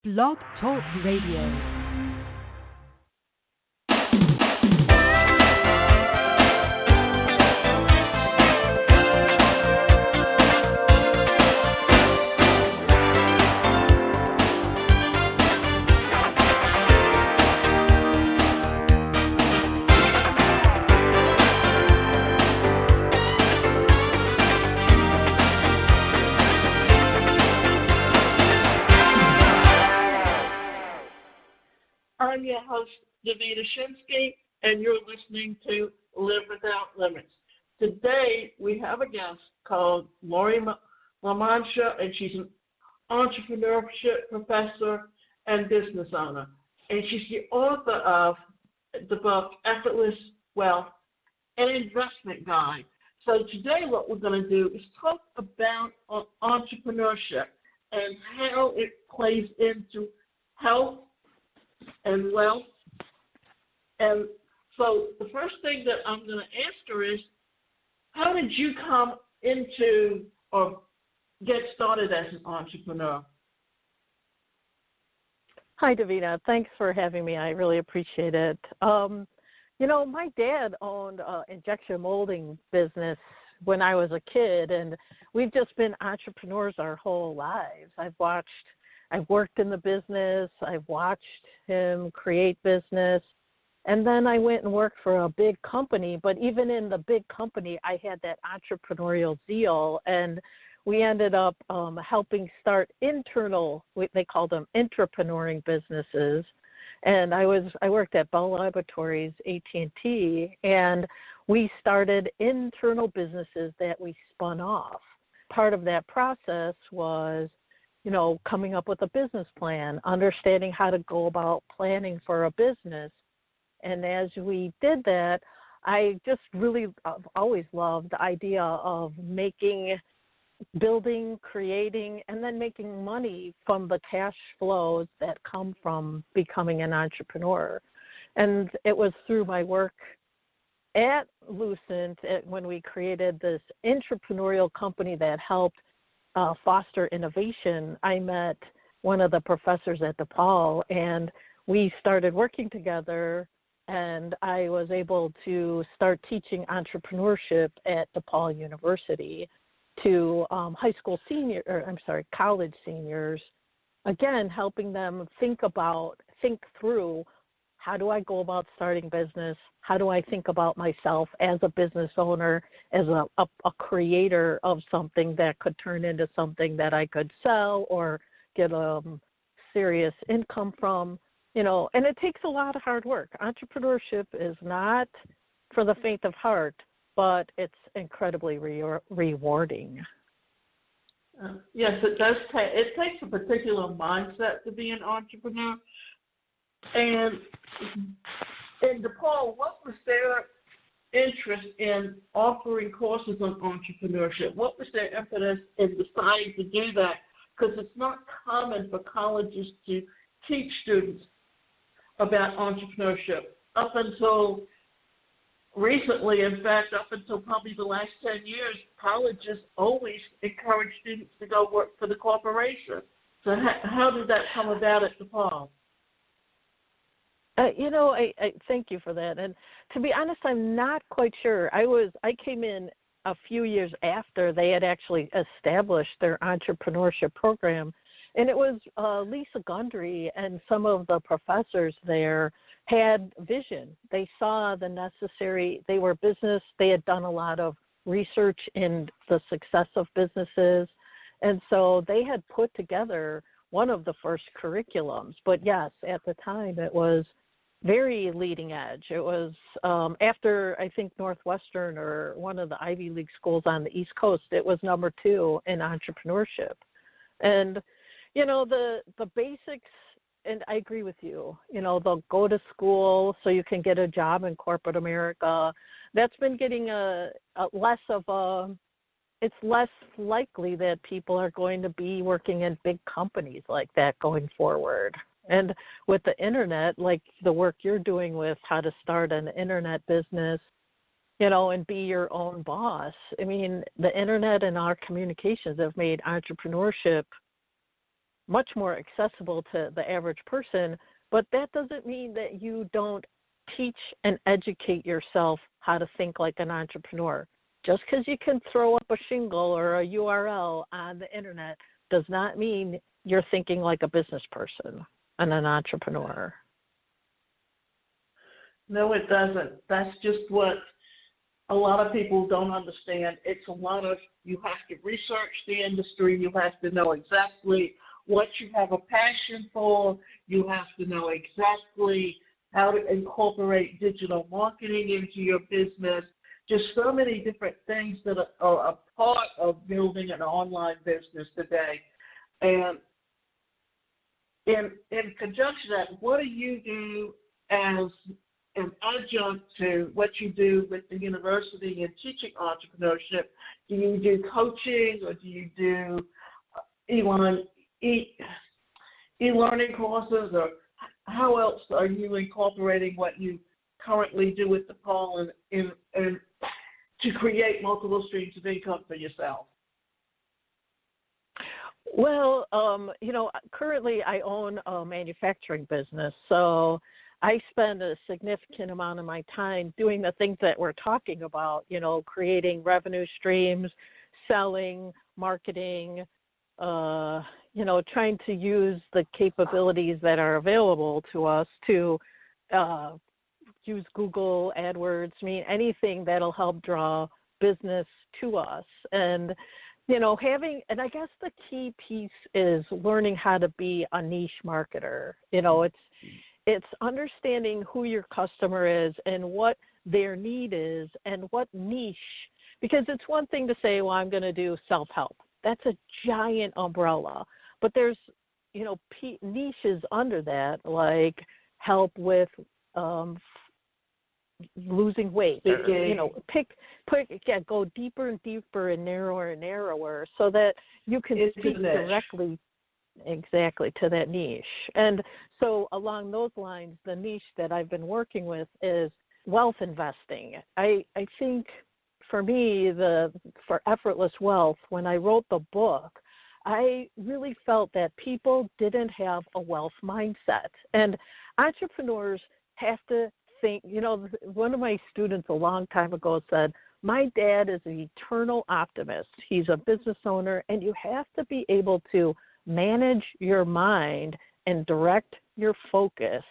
Blog Talk Radio. I'm your host, Davida Shinsky, and you're listening to Live Without Limits. Today, we have a guest called Laurie LaMantia, and she's an entrepreneurship professor and business owner. And she's the author of the book, Effortless Wealth, an Investment Guide. So today what we're going to do is talk about entrepreneurship and how it plays into health and wealth. And so the first thing that I'm going to ask her is, how did you come into or get started as an entrepreneur? Hi, Davina. Thanks for having me. I really appreciate it. My dad owned an injection molding business when I was a kid, and we've just been entrepreneurs our whole lives. I've worked in the business. I've watched him create business. And then I went and worked for a big company. But even in the big company, I had that entrepreneurial zeal. And we ended up helping start internal, they call them entrepreneuring businesses. And I worked at Bell Laboratories, AT&T, and we started internal businesses that we spun off. Part of that process was coming up with a business plan, understanding how to go about planning for a business. And as we did that, I just really always loved the idea of building, creating, and then making money from the cash flows that come from becoming an entrepreneur. And it was through my work at Lucent when we created this entrepreneurial company that helped foster innovation. I met one of the professors at DePaul, and we started working together, and I was able to start teaching entrepreneurship at DePaul University to college seniors, again, helping them think through, how do I go about starting business? How do I think about myself as a business owner, as a creator of something that could turn into something that I could sell or get a serious income from, and it takes a lot of hard work. Entrepreneurship is not for the faint of heart, but it's incredibly rewarding. Yes, it does. It takes a particular mindset to be an entrepreneur. And DePaul, what was their interest in offering courses on entrepreneurship? What was their impetus in deciding to do that? Because it's not common for colleges to teach students about entrepreneurship. Up until recently, in fact, up until probably the last 10 years, colleges always encourage students to go work for the corporation. So how did that come about at DePaul? I thank you for that. And to be honest, I'm not quite sure. I came in a few years after they had actually established their entrepreneurship program. And it was Lisa Gundry and some of the professors there had vision. They saw the necessary, they were business, they had done a lot of research in the success of businesses. And so they had put together one of the first curriculums. But yes, at the time it was very leading edge. It was after, I think, Northwestern or one of the Ivy League schools on the East Coast, it was number 2 in entrepreneurship. And, the basics, and I agree with you, they'll go to school so you can get a job in corporate America. That's been getting it's less likely that people are going to be working in big companies like that going forward. And with the internet, like the work you're doing with how to start an internet business, and be your own boss. I mean, the internet and our communications have made entrepreneurship much more accessible to the average person, but that doesn't mean that you don't teach and educate yourself how to think like an entrepreneur. Just because you can throw up a shingle or a URL on the internet does not mean you're thinking like a business person and an entrepreneur. No, it doesn't. That's just what a lot of people don't understand. It's a lot of, you have to research the industry. You have to know exactly what you have a passion for. You have to know exactly how to incorporate digital marketing into your business. Just so many different things that are a part of building an online business today. And in conjunction with that, what do you do as an adjunct to what you do with the university and teaching entrepreneurship? Do you do coaching, or do you do e-learning courses, or how else are you incorporating what you currently do with DePaul and to create multiple streams of income for yourself? Well, currently I own a manufacturing business, so I spend a significant amount of my time doing the things that we're talking about, creating revenue streams, selling, marketing, trying to use the capabilities that are available to us to use Google AdWords, anything that'll help draw business to us. And, and I guess the key piece is learning how to be a niche marketer. It's understanding who your customer is and what their need is and what niche, because it's one thing to say, well, I'm going to do self-help. That's a giant umbrella. But there's, niches under that, like help with losing weight. Okay. Go deeper and deeper and narrower so that you can speak directly exactly to that niche. And so along those lines, the niche that I've been working with is wealth investing. I think for me, for Effortless Wealth, when I wrote the book, I really felt that people didn't have a wealth mindset. And entrepreneurs have to think, one of my students a long time ago said, my dad is an eternal optimist. He's a business owner, and you have to be able to manage your mind and direct your focus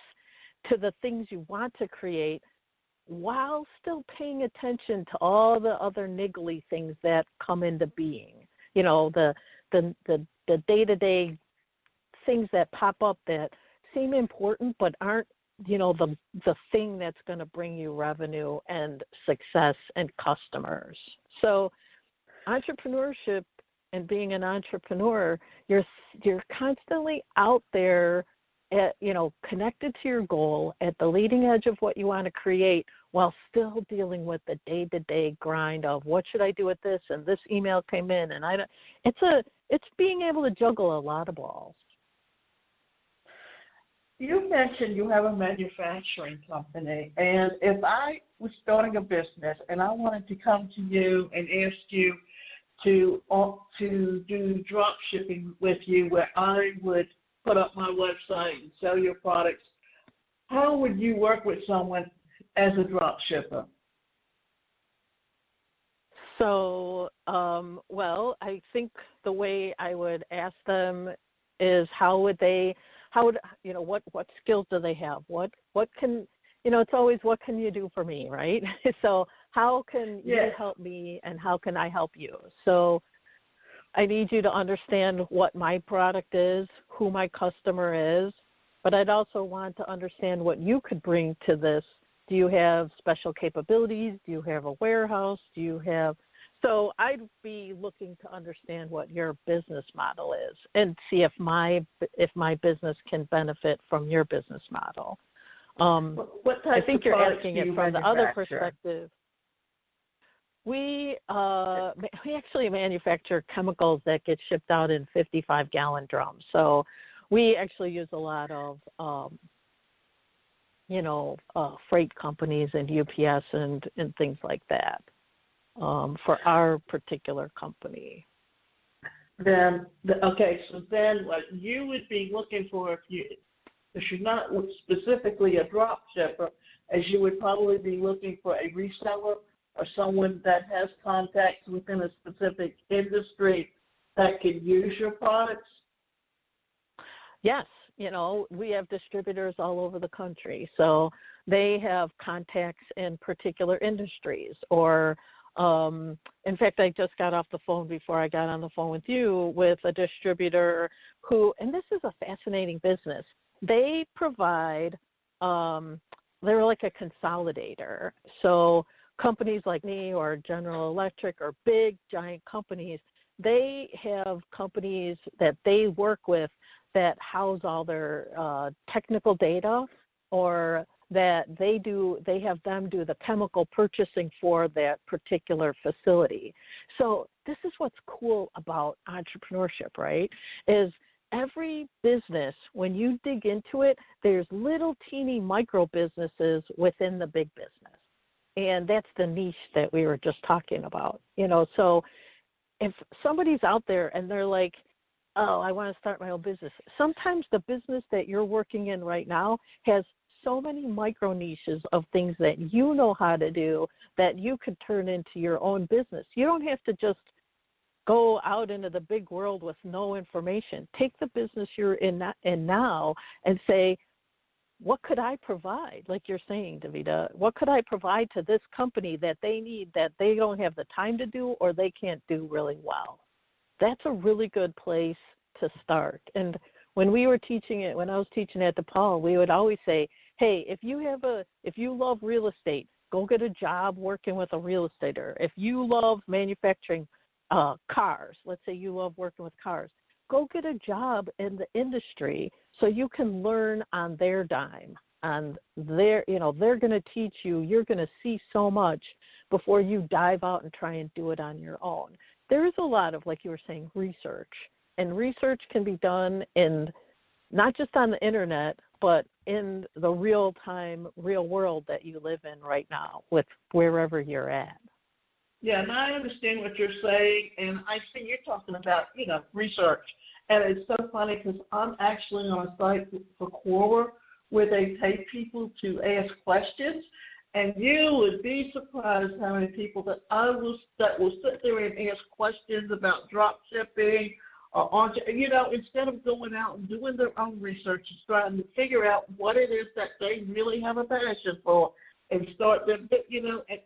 to the things you want to create while still paying attention to all the other niggly things that come into being. The day-to-day things that pop up that seem important but aren't, the thing that's going to bring you revenue and success and customers. So entrepreneurship and being an entrepreneur, you're constantly out there at, connected to your goal at the leading edge of what you want to create while still dealing with the day-to-day grind of what should I do with this, and this email came in, and it's being able to juggle a lot of balls. You mentioned you have a manufacturing company, and if I was starting a business and I wanted to come to you and ask you to do drop shipping with you, where I would put up my website and sell your products, how would you work with someone as a drop shipper? So, I think the way I would ask them is what skills do they have? What can, it's always what can you do for me, right? So how can you help me and how can I help you? So I need you to understand what my product is, who my customer is, but I'd also want to understand what you could bring to this. Do you have special capabilities? Do you have a warehouse? So I'd be looking to understand what your business model is and see if my business can benefit from your business model. What types I think of you're products asking do it you from the other manufacture? perspective. We actually manufacture chemicals that get shipped out in 55-gallon drums. So we actually use a lot of freight companies and UPS and things like that. For our particular company. So then what you would be looking for if you're not specifically a drop shipper, as you would probably be looking for a reseller or someone that has contacts within a specific industry that could use your products? Yes, we have distributors all over the country, so they have contacts in particular industries. Or, in fact, I just got off the phone before I got on the phone with you with a distributor who, and this is a fascinating business. They provide, they're like a consolidator. So companies like me or General Electric or big giant companies, they have companies that they work with that house all their technical data, or that they have them do the chemical purchasing for that particular facility. So this is what's cool about entrepreneurship, right? Is every business, when you dig into it, there's little teeny micro businesses within the big business. And that's the niche that we were just talking about. So if somebody's out there and they're like, oh, I want to start my own business. Sometimes the business that you're working in right now has so many micro niches of things that you know how to do that you could turn into your own business. You don't have to just go out into the big world with no information. Take the business you're in now and say, what could I provide? Like you're saying, Davida, what could I provide to this company that they need that they don't have the time to do or they can't do really well? That's a really good place to start. And when we were teaching it, when I was teaching at DePaul, we would always say, hey, if you love real estate, go get a job working with a real estater. If you love manufacturing cars, let's say you love working with cars, go get a job in the industry so you can learn on their dime. And they're going to teach you. You're going to see so much before you dive out and try and do it on your own. There is a lot of, like you were saying, research. And research can be done in not just on the internet, but in the real world that you live in right now with wherever you're at. Yeah, and I understand what you're saying, and I see you're talking about, research. And it's so funny because I'm actually on a site for Quora where they pay people to ask questions, and you would be surprised how many people that will sit there and ask questions about drop shipping, or instead of going out and doing their own research and trying to figure out what it is that they really have a passion for, and start them,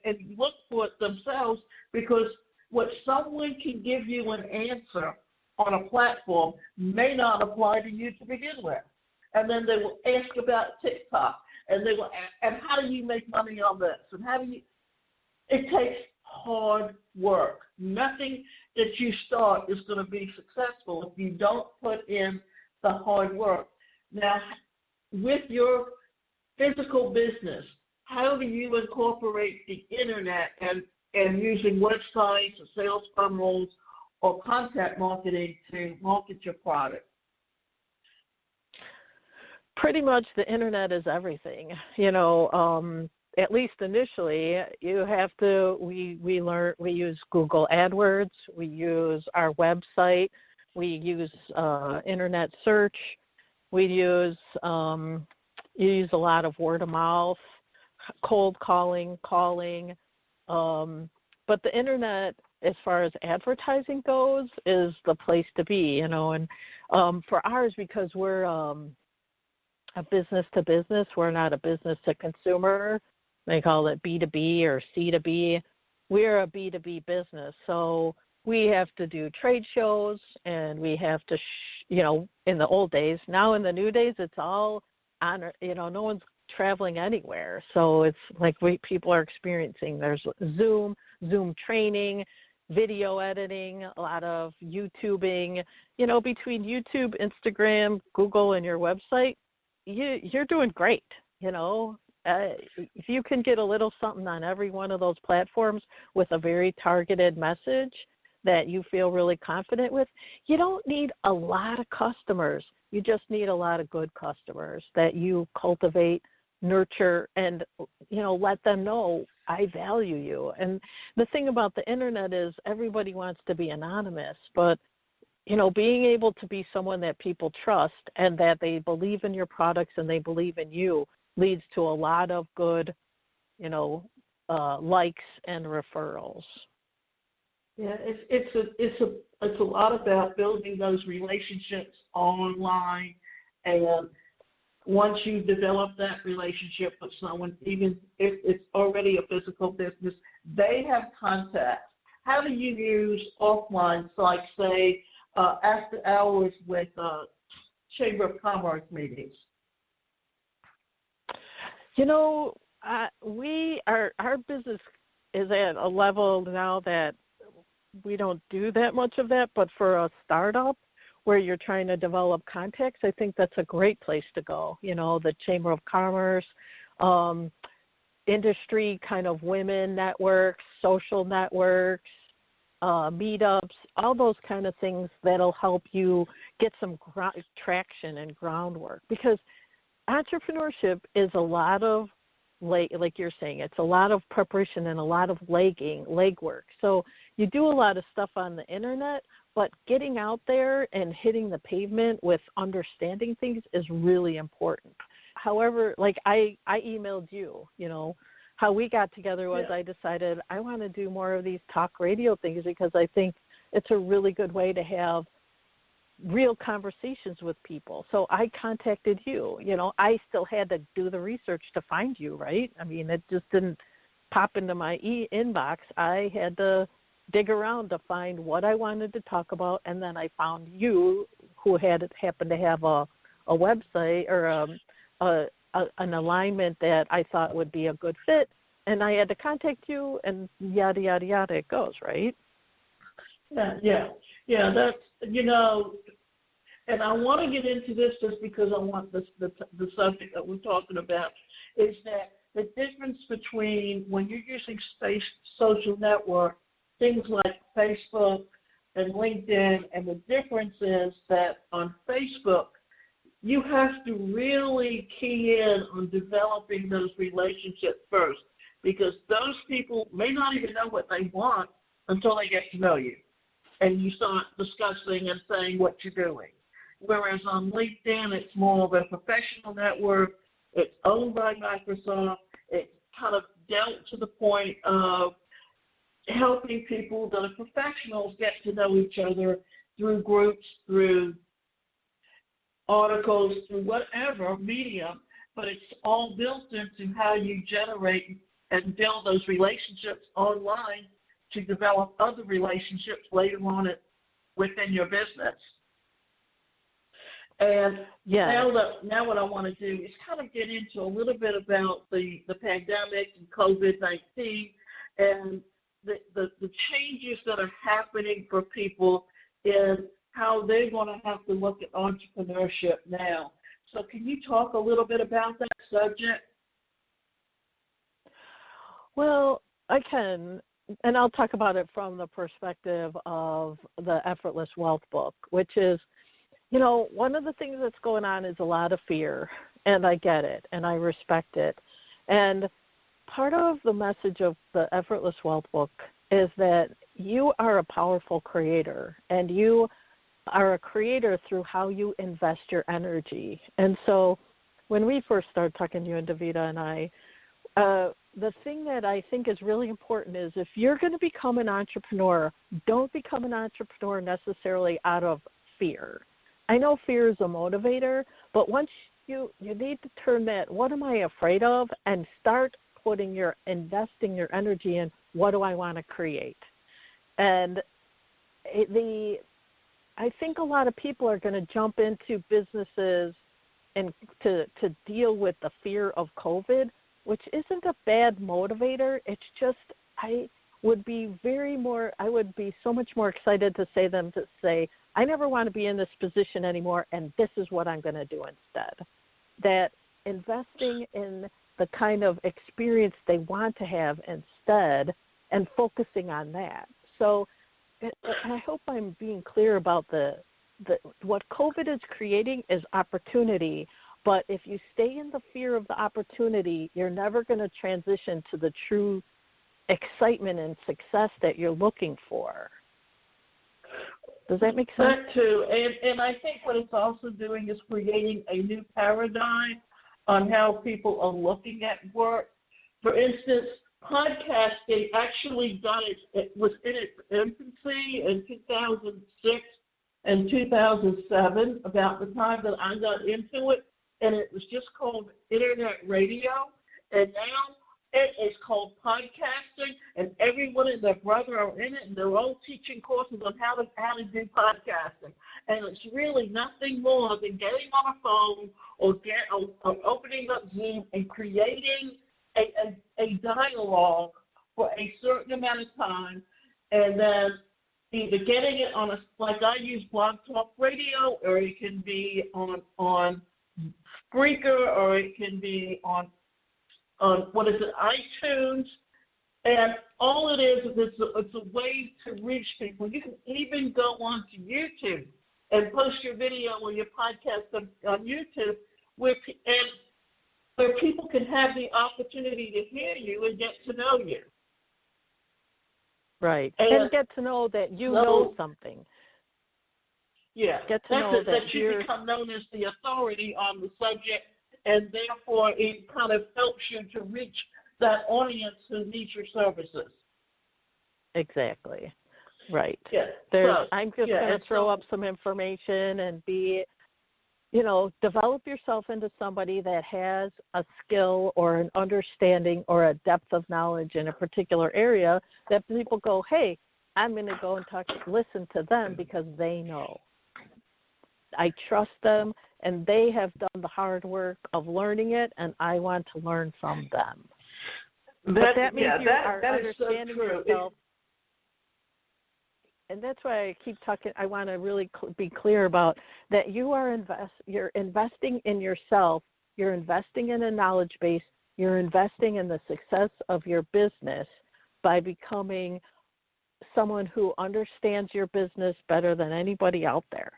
and look for it themselves, because what someone can give you an answer on a platform may not apply to you to begin with. And then they will ask about TikTok, and they will ask, and how do you make money on this? And it takes hard work. Nothing that you start is going to be successful if you don't put in the hard work. Now, with your physical business, how do you incorporate the internet and using websites or sales funnels or content marketing to market your product? Pretty much the internet is everything. At least initially, you have to, we use Google AdWords, we use our website, we use internet search, we use a lot of word of mouth, cold calling, but the internet, as far as advertising goes, is the place to be, and for ours, because we're a business to business, we're not a business to consumer. They call it B2B or C2B. We're a B2B business, so we have to do trade shows, and we have to, in the old days. Now in the new days, it's all on, no one's traveling anywhere. So it's like people are experiencing. There's Zoom training, video editing, a lot of YouTubing. Between YouTube, Instagram, Google, and your website, you're doing great. If you can get a little something on every one of those platforms with a very targeted message that you feel really confident with, you don't need a lot of customers. You just need a lot of good customers that you cultivate, nurture, and, let them know I value you. And the thing about the internet is everybody wants to be anonymous, but being able to be someone that people trust and that they believe in your products and they believe in you leads to a lot of good, likes and referrals. Yeah, it's a lot about building those relationships online, and once you develop that relationship with someone, even if it's already a physical business, they have contacts. How do you use offline sites, say, after hours with Chamber of Commerce meetings? Our business is at a level now that we don't do that much of that, but for a startup where you're trying to develop contacts, I think that's a great place to go. The Chamber of Commerce, industry kind of women networks, social networks, meetups, all those kind of things that'll help you get some traction and groundwork. Because entrepreneurship is a lot of, like you're saying, it's a lot of preparation and a lot of legwork. So you do a lot of stuff on the internet, but getting out there and hitting the pavement with understanding things is really important. However, like I emailed you, how we got together was I decided I want to do more of these talk radio things because I think it's a really good way to have real conversations with people. So I contacted you. I still had to do the research to find you, right? I mean, it just didn't pop into my inbox. I had to dig around to find what I wanted to talk about, and then I found you, who happened to have a website or an alignment that I thought would be a good fit, and I had to contact you, and yada yada yada. It goes, right? Yeah. That's and I want to get into this just because I want the subject that we're talking about is that the difference between when you're using social network, things like Facebook and LinkedIn, and the difference is that on Facebook, you have to really key in on developing those relationships first, because those people may not even know what they want until they get to know you and you start discussing and saying what you're doing. Whereas on LinkedIn, it's more of a professional network. It's owned by Microsoft. It's kind of dealt to the point of helping people that are professionals get to know each other through groups, through articles, through whatever medium, but it's all built into how you generate and build those relationships online to develop other relationships later on within your business. And now what I want to do is kind of get into a little bit about the pandemic and COVID-19 and the changes that are happening for people in how they're going to have to look at entrepreneurship now. So can you talk a little bit about that subject? Well, I can, and I'll talk about it from the perspective of the Effortless Wealth book, which is, one of the things that's going on is a lot of fear, and I get it, and I respect it. And part of the message of the Effortless Wealth book is that you are a powerful creator, and you are a creator through how you invest your energy. And so when we first started talking, you and Davida and I, the thing that I think is really important is if you're going to become an entrepreneur, don't become an entrepreneur necessarily out of fear. I know fear is a motivator, but once you need to turn that, what am I afraid of, and start investing your energy in what do I want to create. And I think a lot of people are going to jump into businesses and to deal with the fear of COVID, which isn't a bad motivator. It's just I would be so much more excited to say, I never want to be in this position anymore, and this is what I'm going to do instead. That investing in the kind of experience they want to have instead and focusing on that. So I hope I'm being clear about what COVID is creating is opportunity, but if you stay in the fear of the opportunity, you're never going to transition to the true excitement and success that you're looking for. Does that make sense? That too, and I think what it's also doing is creating a new paradigm on how people are looking at work. For instance, podcasting actually it was in its infancy in 2006 and 2007, about the time that I got into it, and it was just called internet radio, and now it is called podcasting, and everyone and their brother are in it, and they're all teaching courses on how to do podcasting. And it's really nothing more than getting on a phone or opening up Zoom and creating a dialogue for a certain amount of time, and then either getting it on like I use Blog Talk Radio, or it can be on Spreaker, or it can be on iTunes, and all it is it's a way to reach people. You can even go onto YouTube and post your video or your podcast on YouTube, where people can have the opportunity to hear you and get to know you. Right, and get to know that you know something. Yeah, get to know that you become known as the authority on the subject, and therefore it kind of helps you to reach that audience who needs your services. Exactly. Right. Yeah. I'm just going to throw up some information and develop yourself into somebody that has a skill or an understanding or a depth of knowledge in a particular area that people go, hey, I'm going to go and listen to them because they know. I trust them, and they have done the hard work of learning it, and I want to learn from them. That means you are understanding yourself. And that's why I keep talking. I want to really be clear about that. You're investing in yourself. You're investing in a knowledge base. You're investing in the success of your business by becoming someone who understands your business better than anybody out there.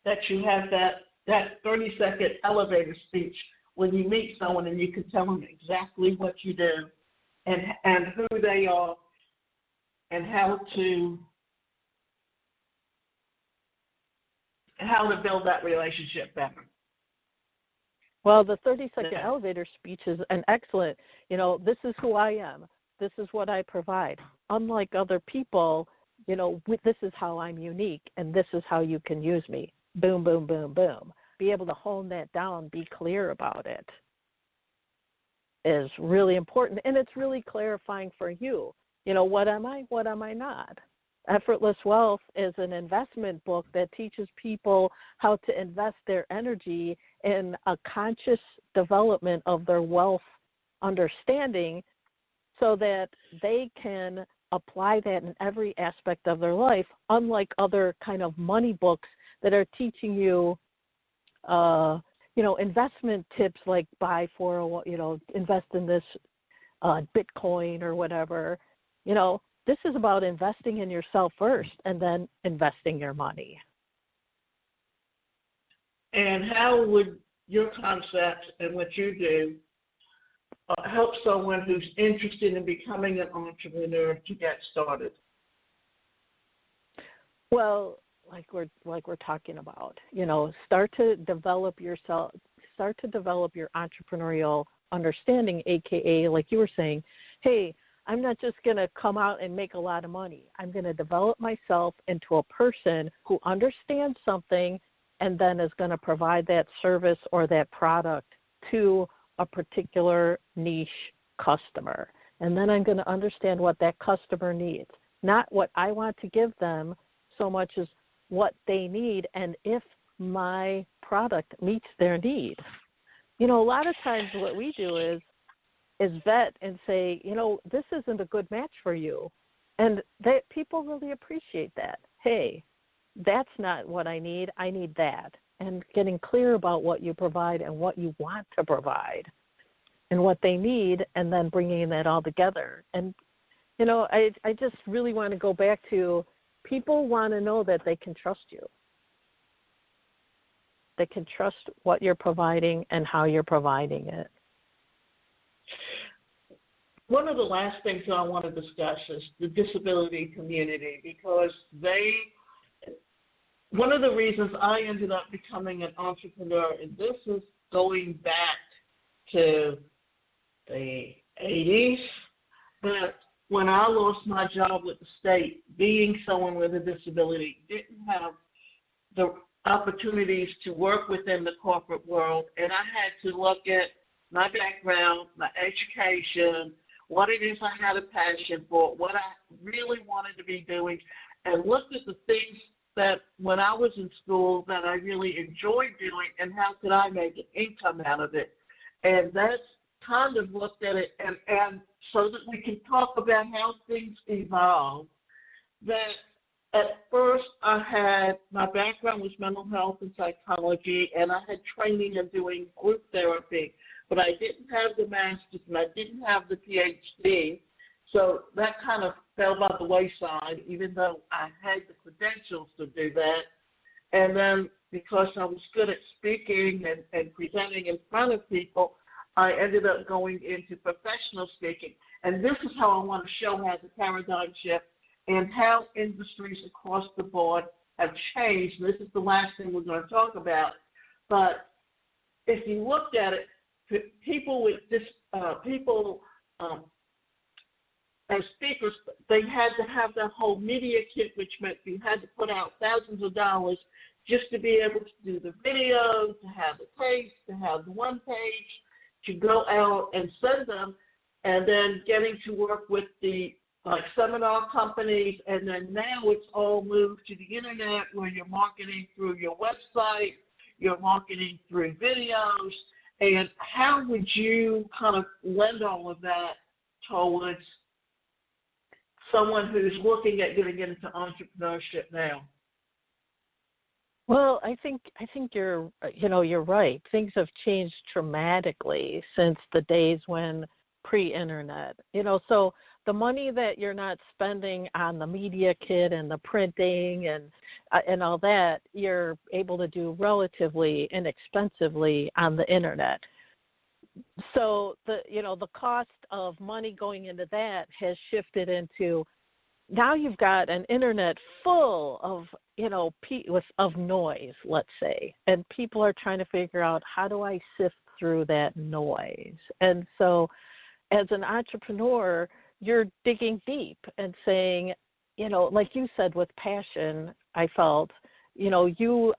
That you have that 30-second elevator speech when you meet someone, and you can tell them exactly what you do and who they are and how to build that relationship better. Well, the 30-second elevator speech is an excellent, this is who I am. This is what I provide. Unlike other people, this is how I'm unique, and this is how you can use me. Boom, boom, boom, boom. Be able to hone that down, be clear about it is really important, and it's really clarifying for you. What am I? What am I not? Effortless Wealth is an investment book that teaches people how to invest their energy in a conscious development of their wealth understanding so that they can apply that in every aspect of their life, unlike other kind of money books that are teaching you, investment tips like buy for, invest in this Bitcoin or whatever. This is about investing in yourself first and then investing your money. And how would your concept and what you do help someone who's interested in becoming an entrepreneur to get started? Well, like we're talking about, start to develop your entrepreneurial understanding, aka, like you were saying, hey, I'm not just going to come out and make a lot of money. I'm going to develop myself into a person who understands something and then is going to provide that service or that product to a particular niche customer. And then I'm going to understand what that customer needs, not what I want to give them so much as what they need and if my product meets their need. A lot of times what we do is vet and say, this isn't a good match for you. And that people really appreciate that. Hey, that's not what I need. I need that. And getting clear about what you provide and what you want to provide and what they need, and then bringing that all together. And, I just really want to go back to people want to know that they can trust you. They can trust what you're providing and how you're providing it. one of the last things that I want to discuss is the disability community, because one of the reasons I ended up becoming an entrepreneur, and this is going back to the 80s, but when I lost my job with the state, being someone with a disability, didn't have the opportunities to work within the corporate world, and I had to look at my background, my education, what it is I had a passion for, what I really wanted to be doing, and looked at the things that when I was in school that I really enjoyed doing, and how could I make an income out of it. And that's kind of looked at it, and so that we can talk about how things evolve, that at first I had, my background was mental health and psychology, and I had training in doing group therapy, but I didn't have the master's and I didn't have the PhD, so that kind of fell by the wayside, even though I had the credentials to do that. And then because I was good at speaking and presenting in front of people, I ended up going into professional speaking. And this is how I want to show how the paradigm shift and how industries across the board have changed. And this is the last thing we're going to talk about. But if you looked at it, people with this, as speakers, they had to have that whole media kit, which meant you had to put out thousands of dollars just to be able to do the video, to have the tapes, to have the one page, to go out and send them, and then getting to work with the seminar companies, and then now it's all moved to the internet where you're marketing through your website, you're marketing through videos, and how would you kind of lend all of that towards someone who's looking at getting into entrepreneurship now? Well, I think you're right. Things have changed dramatically since the days when pre-internet. So the money that you're not spending on the media kit and the printing and all that, you're able to do relatively inexpensively on the internet. So the cost of money going into that has shifted into, now you've got an internet full of of noise, let's say, and people are trying to figure out, how do I sift through that noise? And so as an entrepreneur, you're digging deep and saying, like you said, with passion, I felt, you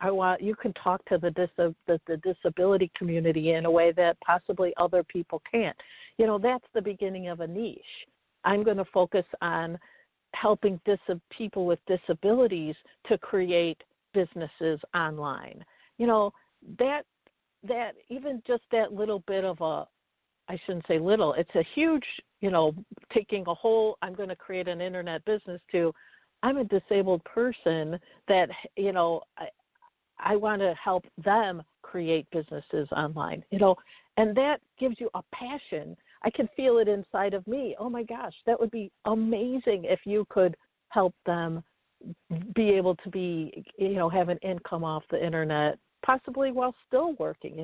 can talk to the disability community in a way that possibly other people can't. That's the beginning of a niche. I'm going to focus on helping people with disabilities to create businesses online. That even just that little bit of I shouldn't say little, it's a huge, taking a whole, I'm going to create an internet business, to, I'm a disabled person that, I want to help them create businesses online, and that gives you a passion. I can feel it inside of me. Oh my gosh, that would be amazing if you could help them be able to be, have an income off the internet, possibly while still working.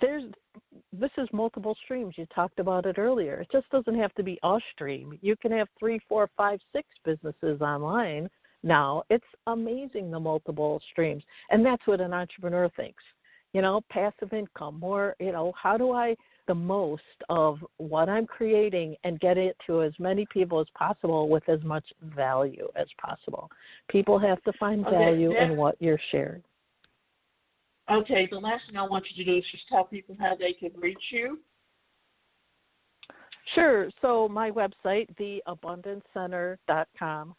This is multiple streams. You talked about it earlier. It just doesn't have to be a stream. You can have 3, 4, 5, 6 businesses online now. It's amazing, the multiple streams. And that's what an entrepreneur thinks. Passive income, more, how do I the most of what I'm creating and get it to as many people as possible with as much value as possible. People have to find value in what you're sharing. Okay, the last thing I want you to do is just tell people how they can reach you. Sure. So my website, theabundancecenter.com,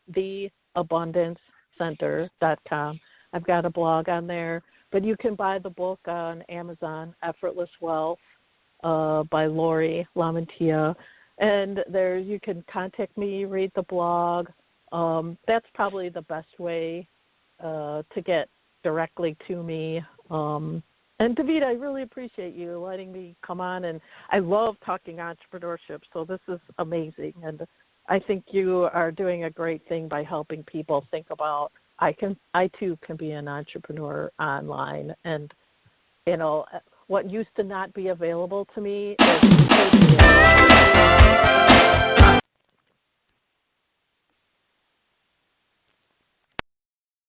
theabundancecenter.com. I've got a blog on there, but you can buy the book on Amazon, Effortless Wealth, by Laurie, LaMantia. And there you can contact me, read the blog. That's probably the best way to get directly to me. And David, I really appreciate you letting me come on, and I love talking entrepreneurship, so this is amazing. And I think you are doing a great thing by helping people think about, I too can be an entrepreneur online. And, what used to not be available to me is completely available.